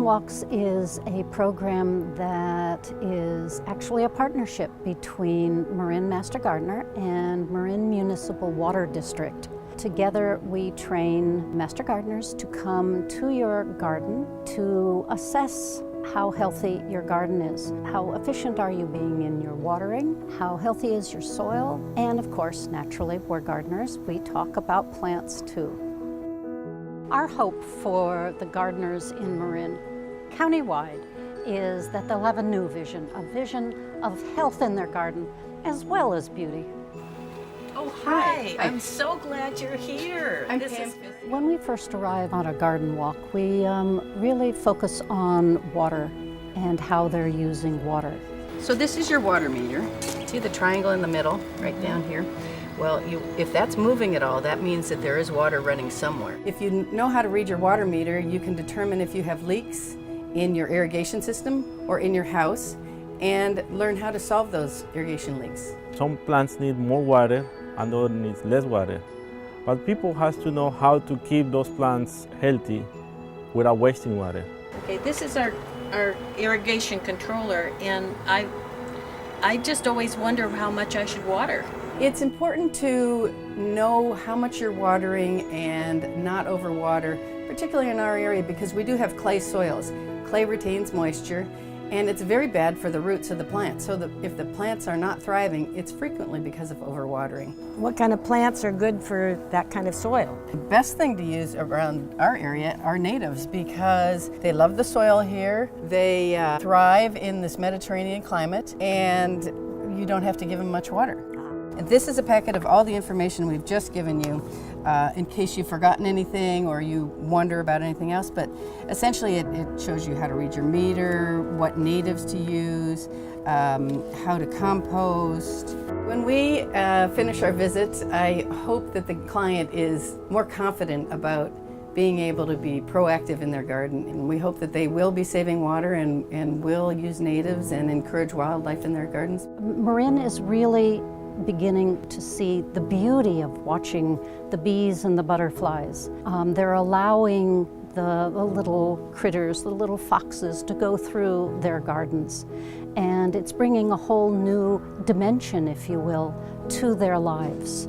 Garden Walks is a program that is actually a partnership between Marin Master Gardener and Marin Municipal Water District. Together we train Master Gardeners to come to your garden to assess how healthy your garden is. How efficient are you being in your watering? How healthy is your soil? And of course, naturally, we're gardeners. We talk about plants too. Our hope for the gardeners in Marin, countywide, is that they'll have a new vision, a vision of health in their garden as well as beauty. Oh, hi. I'm so glad you're here. When we first arrive on a garden walk, we really focus on water and how they're using water. So this is your water meter. See the triangle in the middle, right down here? Well, if that's moving at all, that means that there is water running somewhere. If you know how to read your water meter, you can determine if you have leaks in your irrigation system or in your house and learn how to solve those irrigation leaks. Some plants need more water and others need less water. But people have to know how to keep those plants healthy without wasting water. Okay, this is our irrigation controller, and I just always wonder how much I should water. It's important to know how much you're watering and not overwater, particularly in our area because we do have clay soils. Clay retains moisture and it's very bad for the roots of the plant. So if the plants are not thriving, it's frequently because of overwatering. What kind of plants are good for that kind of soil? The best thing to use around our area are natives because they love the soil here. They thrive in this Mediterranean climate and you don't have to give them much water. And this is a packet of all the information we've just given you in case you've forgotten anything or you wonder about anything else. But essentially it shows you how to read your meter, what natives to use, how to compost. When we finish our visit, I hope that the client is more confident about being able to be proactive in their garden. And we hope that they will be saving water and will use natives and encourage wildlife in their gardens. Marin is really beginning to see the beauty of watching the bees and the butterflies. They're allowing the little critters, the little foxes, to go through their gardens. And it's bringing a whole new dimension, if you will, to their lives.